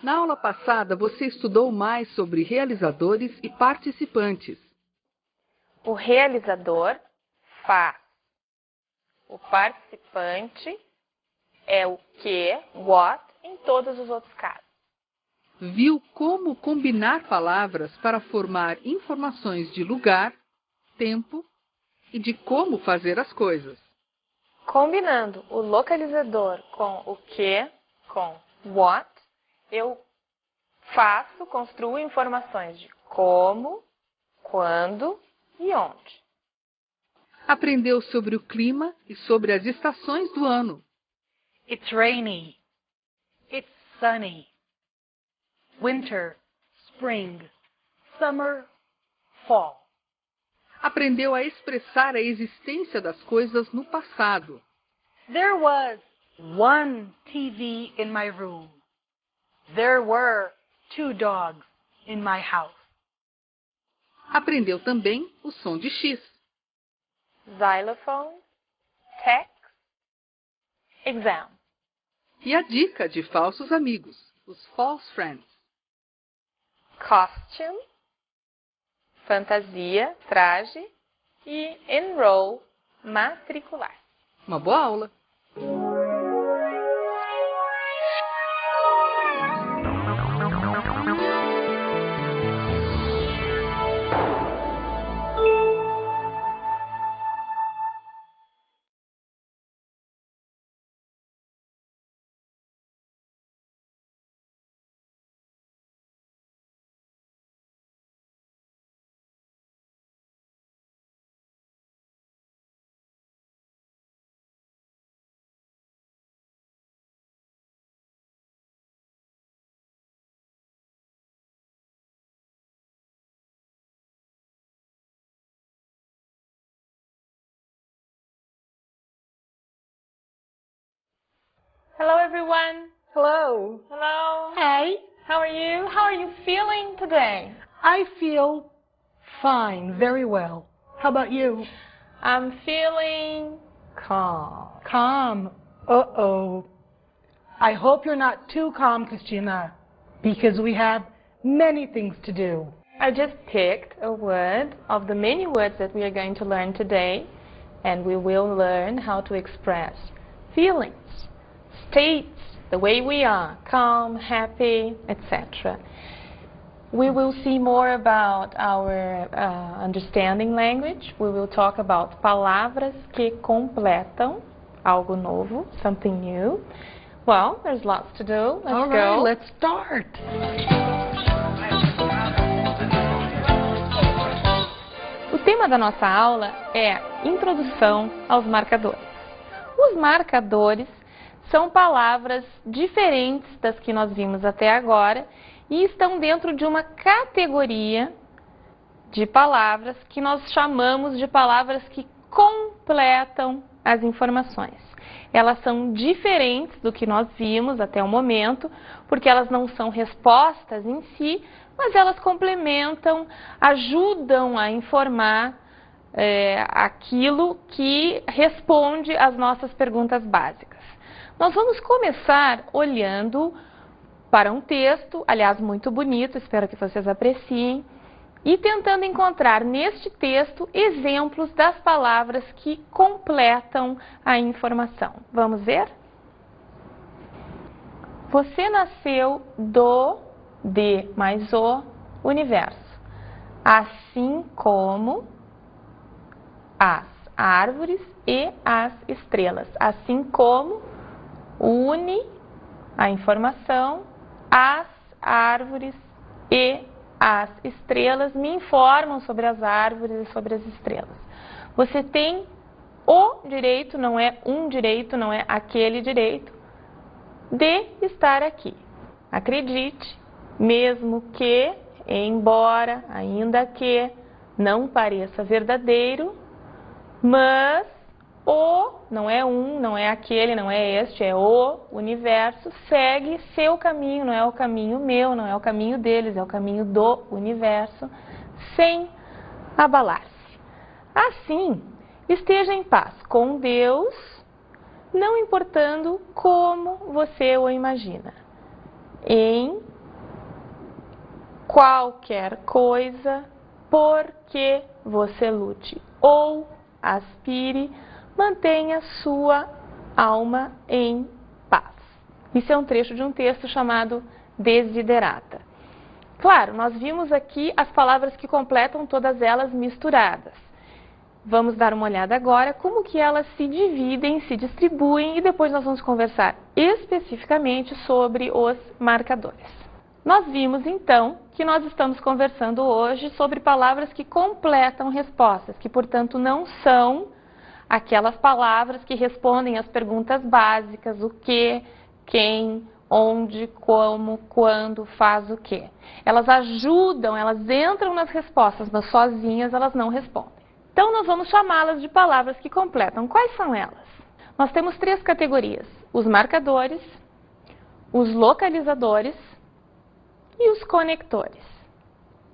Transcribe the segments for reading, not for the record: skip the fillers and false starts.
Na aula passada, você estudou mais sobre realizadores e participantes. O realizador faz. O participante é o que, what, em todos os outros casos. Viu como combinar palavras para formar informações de lugar, tempo e de como fazer as coisas. Combinando o localizador com o que, com what, eu construo informações de como, quando e onde. Aprendeu sobre o clima e sobre as estações do ano. It's rainy. It's sunny. Winter, spring, summer, fall. Aprendeu a expressar a existência das coisas no passado. There was one TV in my room. There were 2 dogs in my house. Aprendeu também o som de X. Xylophone, text, exam. E a dica de falsos amigos, os false friends. Costume, fantasia, traje e enroll, matricular. Uma boa aula! Hello everyone. Hello. Hello. Hey. How are you? How are you feeling today? I feel fine, very well. How about you? I'm feeling calm. Calm. Uh-oh. I hope you're not too calm, Christina, because we have many things to do. I just picked a word of the many words that we are going to learn today, and we will learn how to express feelings, states, the way we are, calm, happy, etc. We will see more about our understanding language. We will talk about palavras que completam, algo novo, something new. Well, there's lots to do. Let's All go. right, let's start. O tema da nossa aula é Introdução aos marcadores. Os marcadores são palavras diferentes das que nós vimos até agora e estão dentro de uma categoria de palavras que nós chamamos de palavras que completam as informações. Elas são diferentes do que nós vimos até o momento, porque elas não são respostas em si, mas elas complementam, ajudam a informar aquilo que responde às nossas perguntas básicas. Nós vamos começar olhando para um texto, aliás, muito bonito, espero que vocês apreciem, e tentando encontrar neste texto exemplos das palavras que completam a informação. Vamos ver? Você nasceu de mais o universo, assim como as árvores e as estrelas, assim como une a informação, as árvores e as estrelas me informam sobre as árvores e sobre as estrelas. Você tem o direito, não é um direito, não é aquele direito, de estar aqui. Acredite, mesmo que, embora, ainda que não pareça verdadeiro, mas o, não é um, não é aquele, não é este, é o universo, segue seu caminho, não é o caminho meu, não é o caminho deles, é o caminho do universo, sem abalar-se. Assim, esteja em paz com Deus, não importando como você o imagina, em qualquer coisa, porque você lute ou aspire, mantenha sua alma em paz. Isso é um trecho de um texto chamado Desiderata. Claro, nós vimos aqui as palavras que completam todas elas misturadas. Vamos dar uma olhada agora como que elas se dividem, se distribuem e depois nós vamos conversar especificamente sobre os marcadores. Nós vimos então que nós estamos conversando hoje sobre palavras que completam respostas, que portanto não são aquelas palavras que respondem às perguntas básicas, o que, quem, onde, como, quando, faz o quê. Elas ajudam, elas entram nas respostas, mas sozinhas elas não respondem. Então nós vamos chamá-las de palavras que completam. Quais são elas? Nós temos 3 categorias: os marcadores, os localizadores e os conectores.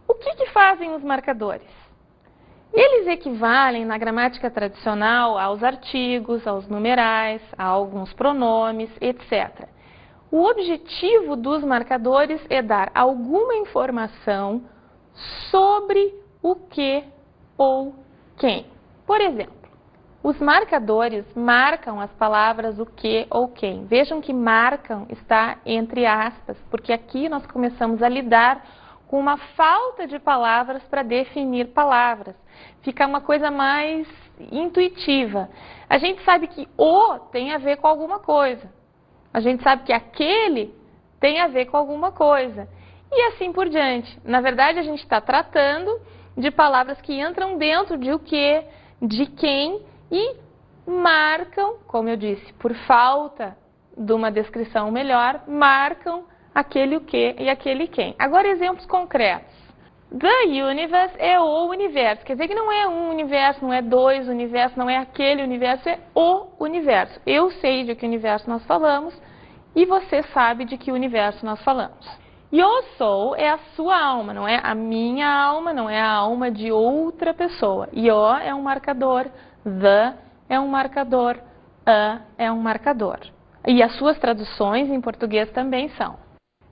O que fazem os marcadores? Eles equivalem na gramática tradicional aos artigos, aos numerais, a alguns pronomes, etc. O objetivo dos marcadores é dar alguma informação sobre o que ou quem. Por exemplo, os marcadores marcam as palavras o que ou quem. Vejam que marcam está entre aspas, porque aqui nós começamos a lidar com uma falta de palavras para definir palavras. Fica uma coisa mais intuitiva. A gente sabe que o tem a ver com alguma coisa. A gente sabe que aquele tem a ver com alguma coisa. E assim por diante. Na verdade, a gente está tratando de palavras que entram dentro de o que, de quem e marcam, como eu disse, por falta de uma descrição melhor, marcam aquele o que e aquele quem. Agora, exemplos concretos. The universe é o universo. Quer dizer que não é um universo, não é 2 universos, não é aquele universo, é o universo. Eu sei de que universo nós falamos e você sabe de que universo nós falamos. Your soul é a sua alma, não é a minha alma, não é a alma de outra pessoa. Your é um marcador, the é um marcador, a é um marcador. E as suas traduções em português também são.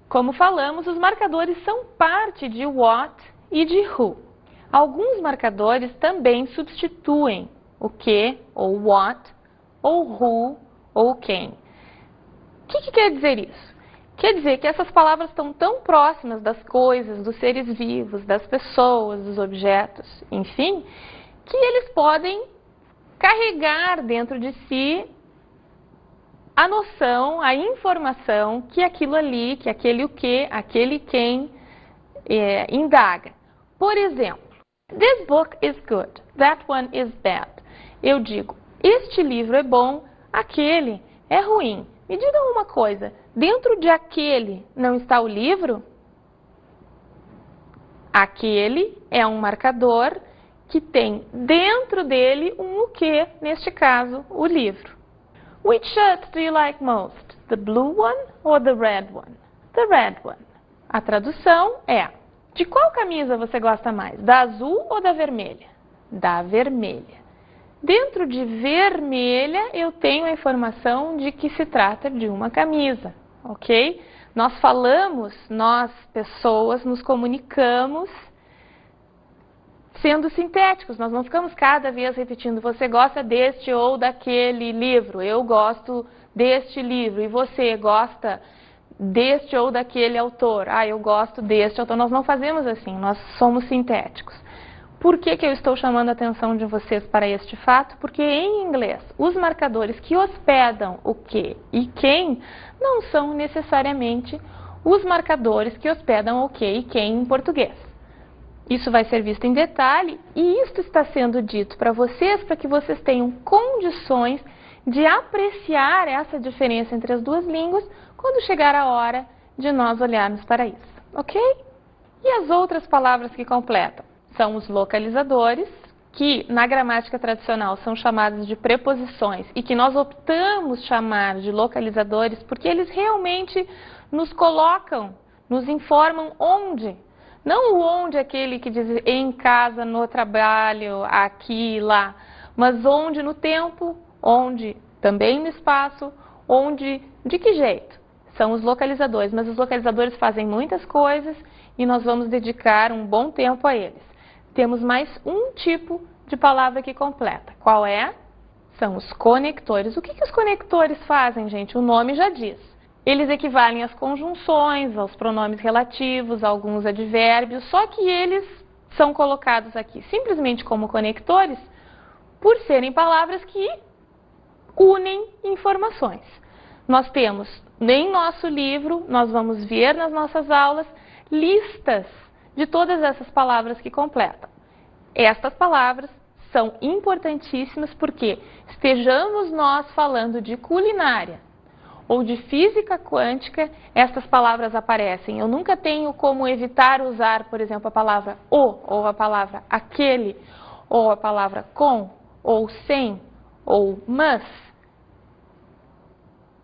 Como falamos, os marcadores são parte de what e de who. Alguns marcadores também substituem o que ou what, ou who ou quem. O que quer dizer isso? Quer dizer que essas palavras estão tão próximas das coisas, dos seres vivos, das pessoas, dos objetos, enfim, que eles podem carregar dentro de si a noção, a informação que aquilo ali, que aquele o que, aquele quem indaga. Por exemplo, this book is good, that one is bad. Eu digo, este livro é bom, aquele é ruim. Me diga uma coisa, dentro de aquele não está o livro? Aquele é um marcador que tem dentro dele um o que, neste caso, o livro. Which shirt do you like most? The blue one or the red one? The red one. A tradução é: de qual camisa você gosta mais? Da azul ou da vermelha? Da vermelha. Dentro de vermelha eu tenho a informação de que se trata de uma camisa, ok? Nós falamos, nós pessoas nos comunicamos sendo sintéticos, nós não ficamos cada vez repetindo, você gosta deste ou daquele livro, eu gosto deste livro, e você gosta deste ou daquele autor, eu gosto deste autor. Nós não fazemos assim, nós somos sintéticos. Por que eu estou chamando a atenção de vocês para este fato? Porque em inglês, os marcadores que hospedam o que e quem não são necessariamente os marcadores que hospedam o que e quem em português. Isso vai ser visto em detalhe e isto está sendo dito para que vocês tenham condições de apreciar essa diferença entre as duas línguas quando chegar a hora de nós olharmos para isso, ok? E as outras palavras que completam são os localizadores, que na gramática tradicional são chamados de preposições e que nós optamos chamar de localizadores porque eles realmente nos colocam, nos informam onde. Não o onde aquele que diz em casa, no trabalho, aqui, lá, mas onde no tempo, onde também no espaço, onde, de que jeito. são os localizadores, mas os localizadores fazem muitas coisas e nós vamos dedicar um bom tempo a eles. Temos mais um tipo de palavra que completa. Qual é? São os conectores. O que os conectores fazem, gente? O nome já diz. Eles equivalem às conjunções, aos pronomes relativos, a alguns advérbios, só que eles são colocados aqui simplesmente como conectores por serem palavras que unem informações. Nós temos, em nosso livro, nós vamos ver nas nossas aulas, listas de todas essas palavras que completam. Estas palavras são importantíssimas porque estejamos nós falando de culinária ou de física quântica, estas palavras aparecem. Eu nunca tenho como evitar usar, por exemplo, a palavra o, ou a palavra aquele, ou a palavra com, ou sem, ou mas,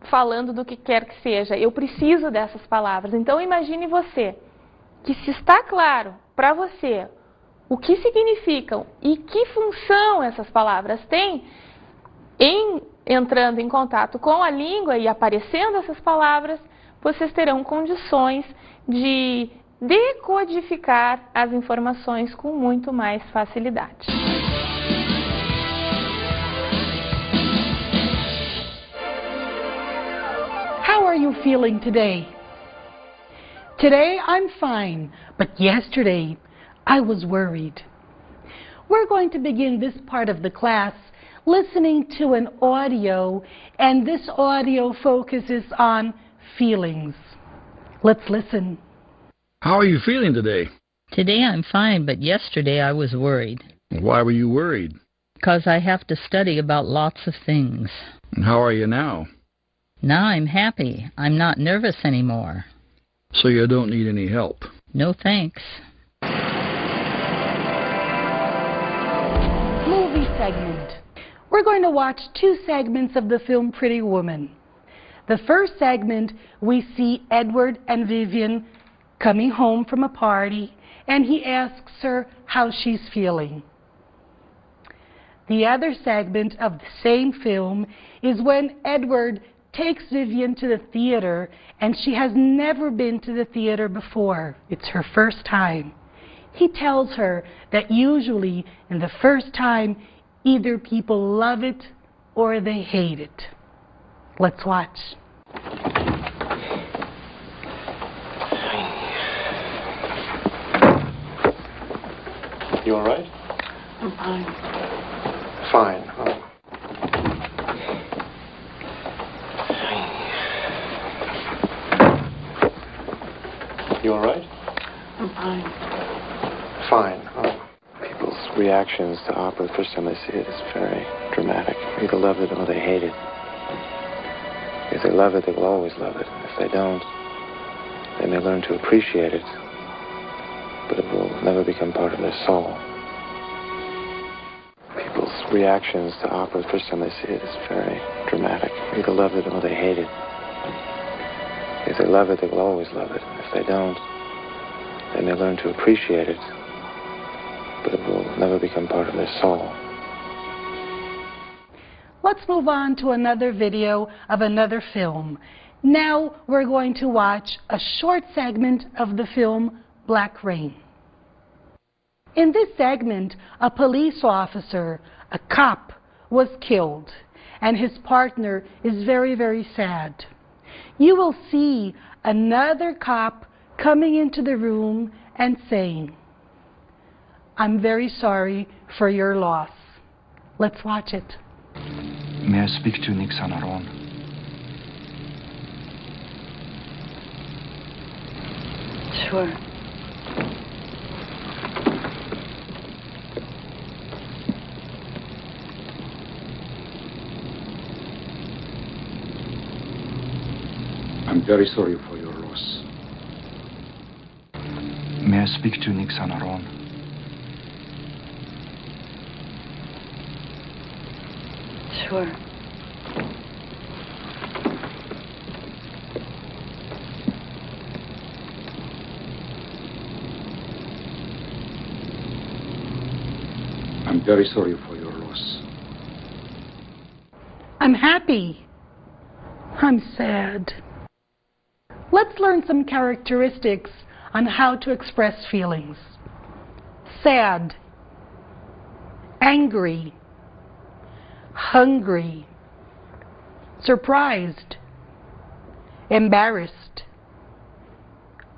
falando do que quer que seja. Eu preciso dessas palavras. Então imagine você, que se está claro para você o que significam e que função essas palavras têm, entrando em contato com a língua e aparecendo essas palavras, vocês terão condições de decodificar as informações com muito mais facilidade. How are you feeling today? Today I'm fine, but yesterday I was worried. We're going to begin this part of the class listening to an audio, and this audio focuses on feelings. Let's listen. How are you feeling today? Today I'm fine, but yesterday I was worried. Why were you worried? Because I have to study about lots of things. And how are you now? Now I'm happy. I'm not nervous anymore. So you don't need any help? No thanks. Movie segment. We're going to watch two segments of the film Pretty Woman. The first segment, we see Edward and Vivian coming home from a party, and he asks her how she's feeling. The other segment of the same film is when Edward takes Vivian to the theater, and she has never been to the theater before. It's her first time. He tells her that usually in the first time, either people love it or they hate it. Let's watch. You all right? I'm fine. Fine. Huh? You all right? I'm fine. Fine. Huh? People's reactions to opera the first time they see it is very dramatic. They either love it or they hate it. If they love it, they will always love it. If they don't, they may learn to appreciate it, but it will never become part of their soul. People's reactions to opera the first time they see it is very dramatic. They either love it or they hate it. If they love it, they will always love it. If they don't, they may learn to appreciate it, but it will never become part of their soul. Let's move on to another video of another film. Now we're going to watch a short segment of the film Black Rain. In this segment, a police officer, a cop, was killed, and his partner is very, very sad. You will see another cop coming into the room and saying, "I'm very sorry for your loss." Let's watch it. May I speak to Nick Sanaron? Sure. I'm very sorry for your loss. May I speak to Nick Sanaron? Sure. I'm very sorry for your loss. I'm happy. I'm sad. Let's learn some characteristics on how to express feelings. Sad, angry, hungry, surprised, embarrassed,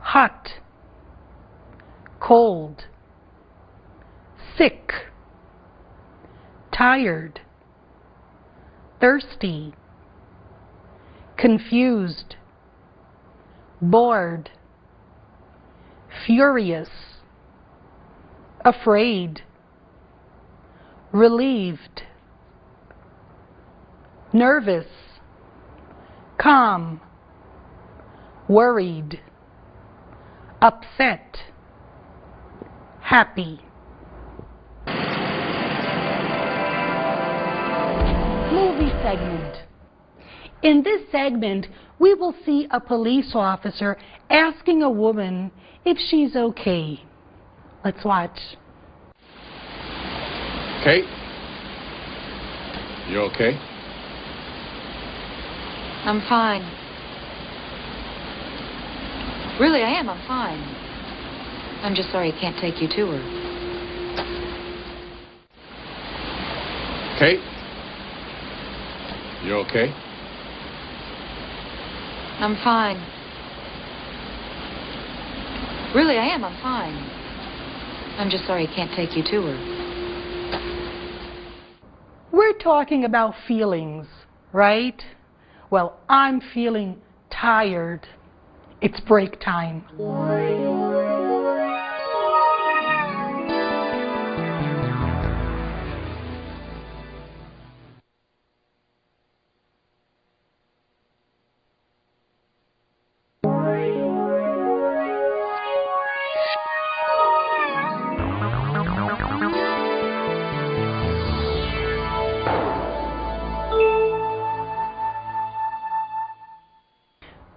hot, cold, sick, tired, thirsty, confused, bored, furious, afraid, relieved, nervous, calm, worried, upset, happy. Movie segment. In this segment, we will see a police officer asking a woman if she's okay. Let's watch. Kate? You okay? I'm fine. Really, I am. I'm fine. I'm just sorry I can't take you to her. Kate? You okay? I'm fine. Really, I am. I'm fine. I'm just sorry I can't take you to her. We're talking about feelings, right? Well, I'm feeling tired. It's break time.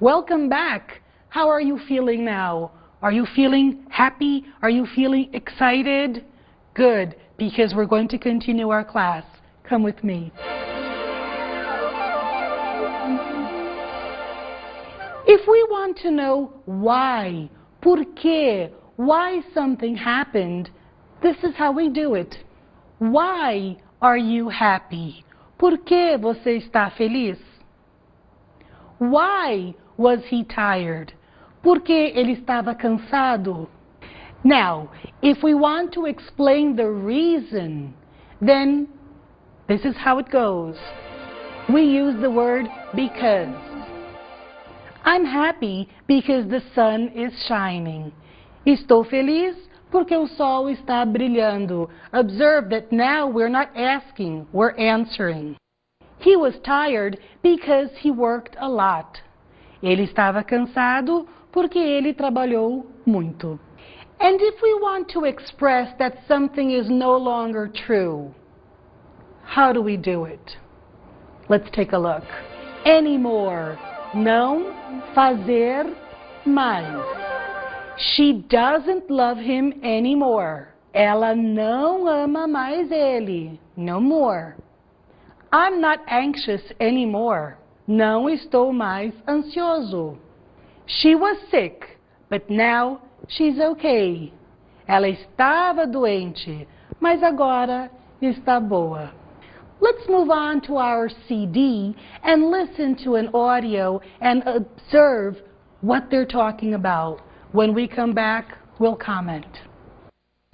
Welcome back. How are you feeling now? Are you feeling happy? Are you feeling excited? Good, because we're going to continue our class. Come with me. If we want to know why, por qué, why something happened, this is how we do it. Why are you happy? Por que você está feliz? Why was he tired? Porque ele estava cansado? Now, if we want to explain the reason, then this is how it goes. We use the word because. I'm happy because the sun is shining. Estou feliz porque o sol está brilhando. Observe that now we're not asking, we're answering. He was tired because he worked a lot. Ele estava cansado porque ele trabalhou muito. And if we want to express that something is no longer true, how do we do it? Let's take a look. Anymore. Não fazer mais. She doesn't love him anymore. Ela não ama mais ele. No more. I'm not anxious anymore. Não estou mais ansioso. She was sick, but now she's okay. Ela estava doente, mas agora está boa. Let's move on to our CD and listen to an audio and observe what they're talking about. When we come back, we'll comment.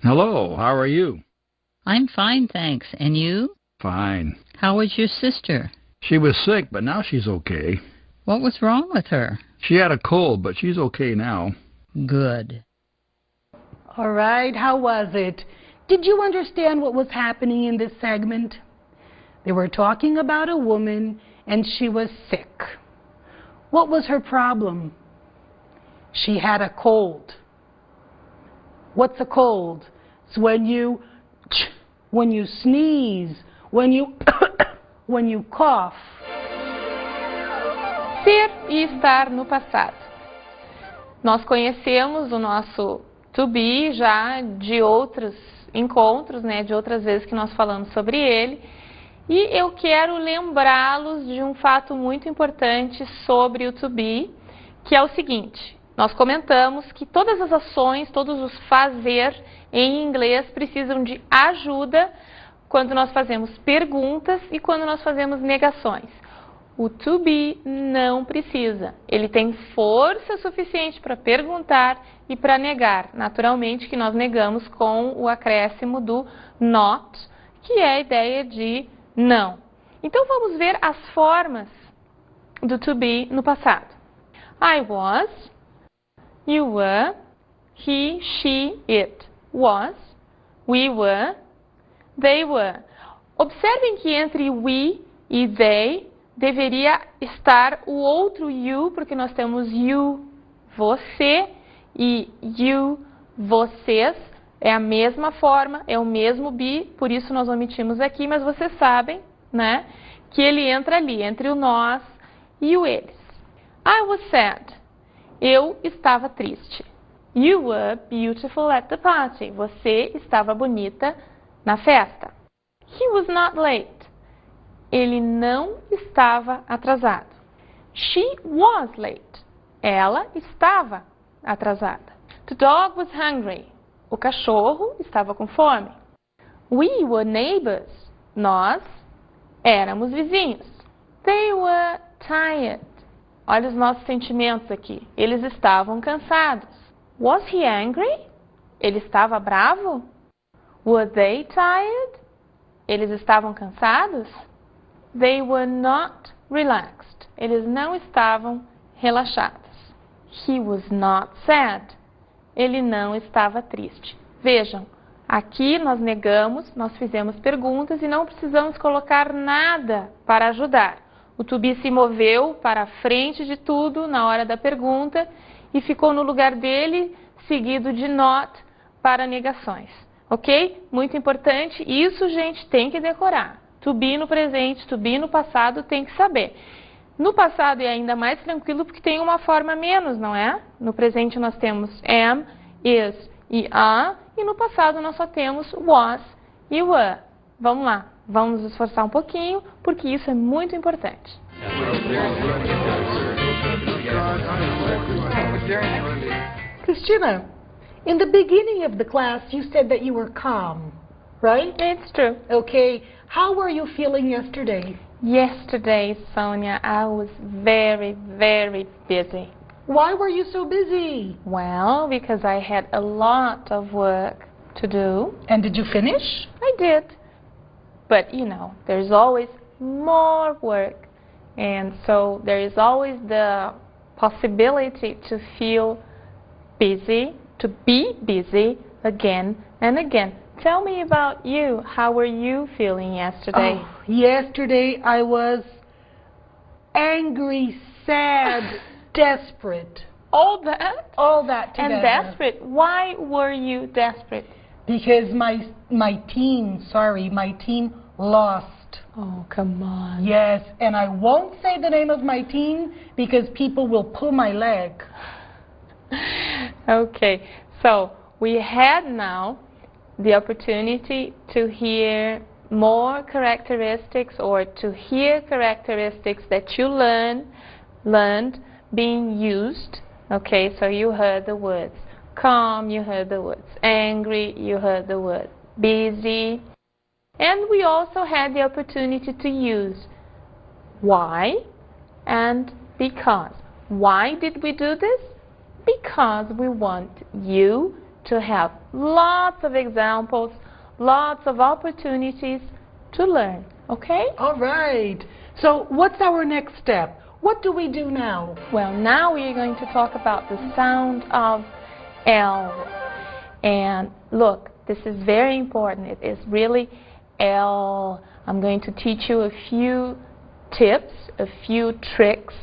Hello, how are you? I'm fine, thanks. And you? Fine. How is your sister? She was sick, but now she's okay. What was wrong with her? She had a cold, but she's okay now. Good. All right, how was it? Did you understand what was happening in this segment? They were talking about a woman, and she was sick. What was her problem? She had a cold. What's a cold? It's when you sneeze, when you cough. Ser e estar no passado. Nós conhecemos o nosso to be já de outros encontros, né, de outras vezes que nós falamos sobre ele. E eu quero lembrá-los de um fato muito importante sobre o to be, que é o seguinte. Nós comentamos que todas as ações, todos os fazer em inglês precisam de ajuda quando nós fazemos perguntas e quando nós fazemos negações. O to be não precisa. Ele tem força suficiente para perguntar e para negar. Naturalmente que nós negamos com o acréscimo do not, que é a ideia de não. Então vamos ver as formas do to be no passado. I was, you were, he, she, it was, we were, they were. Observem que entre we e they deveria estar o outro you, porque nós temos you, você, e you, vocês. É a mesma forma, é o mesmo be, por isso nós omitimos aqui, mas vocês sabem, né, que ele entra ali, entre o nós e o eles. I was sad. Eu estava triste. You were beautiful at the party. Você estava bonita na festa. He was not late. Ele não estava atrasado. She was late. Ela estava atrasada. The dog was hungry. O cachorro estava com fome. We were neighbors. Nós éramos vizinhos. They were tired. Olha os nossos sentimentos aqui. Eles estavam cansados. Was he angry? Ele estava bravo? Were they tired? Eles estavam cansados? They were not relaxed. Eles não estavam relaxados. He was not sad. Ele não estava triste. Vejam, aqui nós negamos, nós fizemos perguntas e não precisamos colocar nada para ajudar. O to be se moveu para a frente de tudo na hora da pergunta e ficou no lugar dele, seguido de not para negações. Ok? Muito importante. Isso, gente, tem que decorar. To be no presente, to be no passado, tem que saber. No passado é ainda mais tranquilo porque tem uma forma menos, não é? No presente nós temos am, is e are, e no passado nós só temos was e were. Vamos lá, vamos nos esforçar um pouquinho, porque isso é muito importante. Christina, in the beginning of the class you said that you were calm, right? It's true. Okay. How were you feeling yesterday? Yesterday, Sonia, I was very, very busy. Why were you so busy? Well, because I had a lot of work to do. And did you finish? I did. But, you know, there's always more work. And so there is always the possibility to feel busy, to be busy again and again. Tell me about you. How were you feeling yesterday? Oh, yesterday I was angry, sad, desperate. All that? All that together. And desperate. Why were you desperate? Because my team lost. Oh, come on. Yes, and I won't say the name of my team because people will pull my leg. Okay, so we had now the opportunity to hear more characteristics or to hear characteristics that you learned being used. Okay, so you heard the words calm, you heard the words angry, you heard the word busy. And we also had the opportunity to use why and because. Why did we do this? Because we want you to have lots of examples, lots of opportunities to learn, okay? All right. So what's our next step? What do we do now? Well, now we are going to talk about the sound of L. And look, this is very important. It is really L. I'm going to teach you a few tips, a few tricks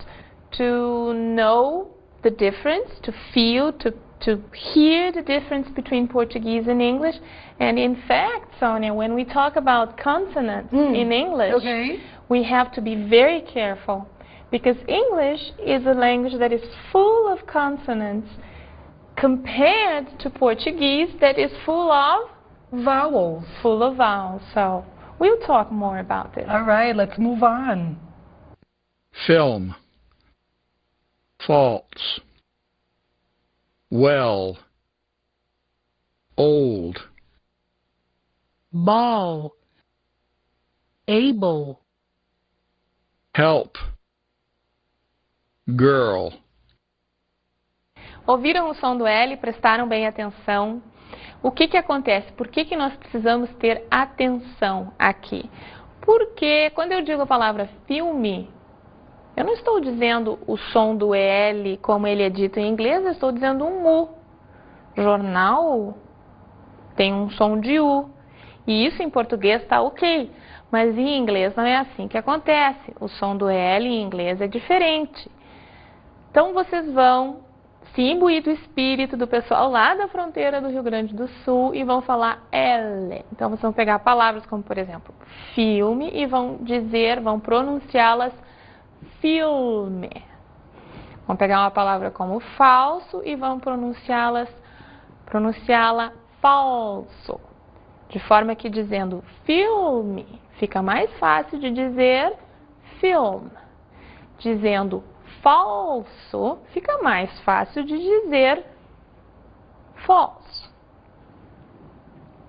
to know the difference, to feel, to hear the difference between Portuguese and English. And in fact, Sonia, when we talk about consonants in English, we have to be very careful because English is a language that is full of consonants compared to Portuguese that is full of vowels. Full of vowels. So we'll talk more about this. All right, let's move on. Film. false, well, old, ball, able, help, girl. Ouviram o som do L, prestaram bem atenção. O que acontece? Por que nós precisamos ter atenção aqui? Porque quando eu digo a palavra filme, eu não estou dizendo o som do L como ele é dito em inglês, eu estou dizendo um U. Jornal tem um som de U. E isso em português está ok, mas em inglês não é assim que acontece. O som do L em inglês é diferente. Então vocês vão se imbuir do espírito do pessoal lá da fronteira do Rio Grande do Sul e vão falar L. Então vocês vão pegar palavras como, por exemplo, filme e vão pronunciá-las filme. Vão pegar uma palavra como falso e vão pronunciá-la falso. De forma que dizendo filme fica mais fácil de dizer film. Dizendo falso fica mais fácil de dizer false.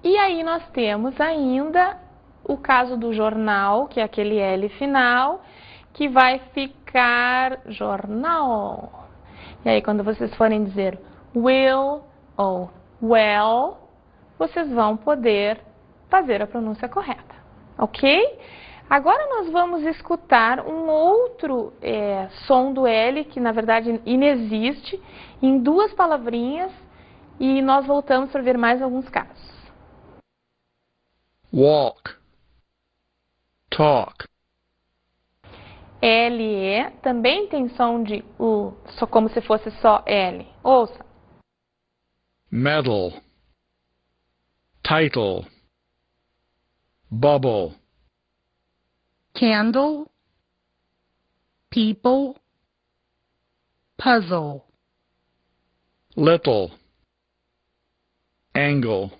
E aí nós temos ainda o caso do jornal, que é aquele L final, que vai ficar jornal. E aí quando vocês forem dizer will ou well, vocês vão poder fazer a pronúncia correta, ok? Agora nós vamos escutar um outro som do L, que na verdade inexiste, em duas palavrinhas, e nós voltamos para ver mais alguns casos. Walk, talk. L-E também tem som de U, só como se fosse só L. Ouça. Medal, title, bubble, candle, people, puzzle, little, angle,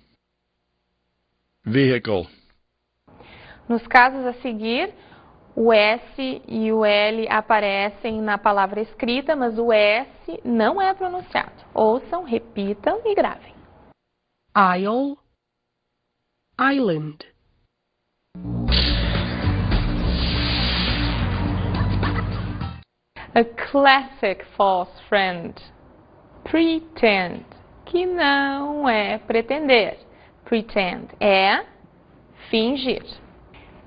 vehicle. Nos casos a seguir, o S e o L aparecem na palavra escrita, mas o S não é pronunciado. Ouçam, repitam e gravem. aisle, island, A classic false friend. Pretend, que não é pretender. Pretend é fingir.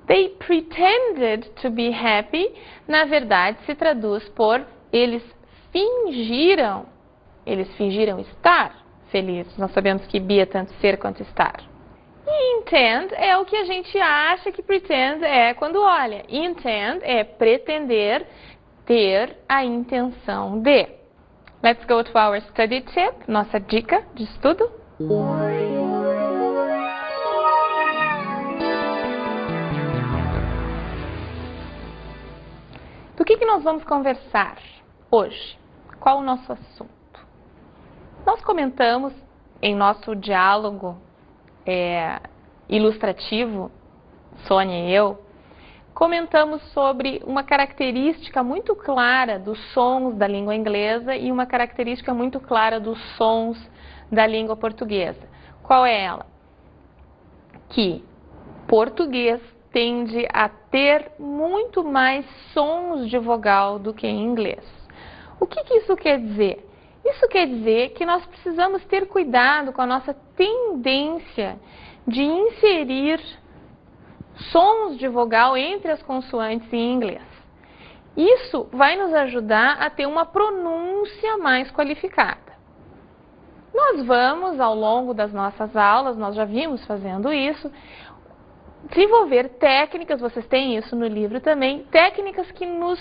They pretended to be happy, na verdade se traduz por eles fingiram estar felizes. Nós sabemos que be é tanto ser quanto estar. E intend é o que a gente acha que pretend é quando olha. Intend é pretender, ter a intenção de. Let's go to our study tip, nossa dica de estudo. Do que nós vamos conversar hoje? Qual o nosso assunto? Nós comentamos em nosso diálogo ilustrativo, Sônia e eu, comentamos sobre uma característica muito clara dos sons da língua inglesa e uma característica muito clara dos sons da língua portuguesa. Qual é ela? Que português tende a ter muito mais sons de vogal do que em inglês. O que isso quer dizer? Isso quer dizer que nós precisamos ter cuidado com a nossa tendência de inserir sons de vogal entre as consoantes em inglês. Isso vai nos ajudar a ter uma pronúncia mais qualificada. Nós vamos, ao longo das nossas aulas, nós já vimos fazendo isso, desenvolver técnicas, vocês têm isso no livro também, técnicas que nos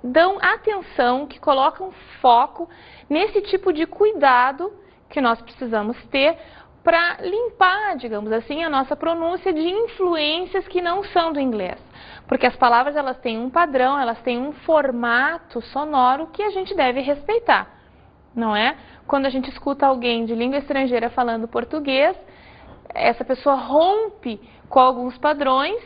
dão atenção, que colocam foco nesse tipo de cuidado que nós precisamos ter para limpar, digamos assim, a nossa pronúncia de influências que não são do inglês. Porque as palavras elas têm um padrão, elas têm um formato sonoro que a gente deve respeitar, não é? Quando a gente escuta alguém de língua estrangeira falando português, essa pessoa rompe com alguns padrões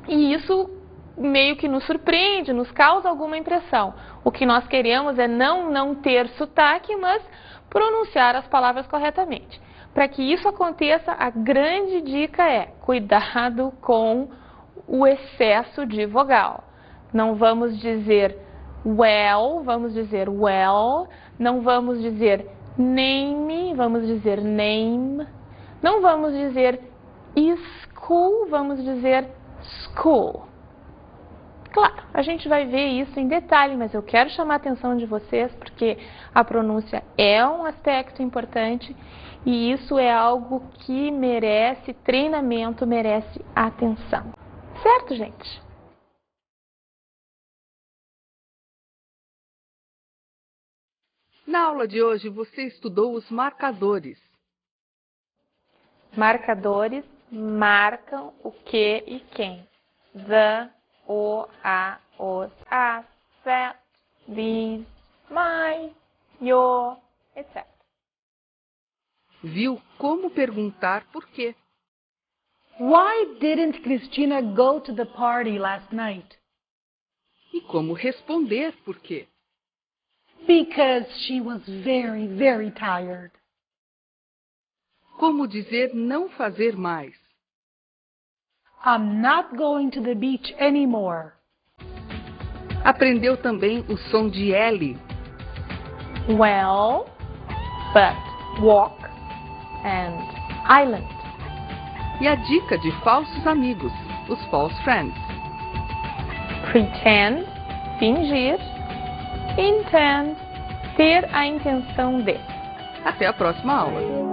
e isso meio que nos surpreende, nos causa alguma impressão. O que nós queremos é não ter sotaque, mas pronunciar as palavras corretamente. Para que isso aconteça, a grande dica é cuidado com o excesso de vogal. Não vamos dizer well, vamos dizer well. Não vamos dizer name, vamos dizer name. Não vamos dizer school, vamos dizer school. Claro, a gente vai ver isso em detalhe, mas eu quero chamar a atenção de vocês porque a pronúncia é um aspecto importante e isso é algo que merece treinamento, merece atenção. Certo, gente? Na aula de hoje, você estudou os marcadores. Marcadores marcam o que e quem. The, o, a, os, as, that, these, my, your, etc. Viu como perguntar por quê. Why didn't Cristina go to the party last night? E como responder por quê. Because she was very, very tired. Como dizer não fazer mais. I'm not going to the beach anymore. Aprendeu também o som de L. Well, but, walk, and island. E a dica de falsos amigos, os false friends. Pretend, fingir. Intend, ter a intenção de. Até a próxima aula.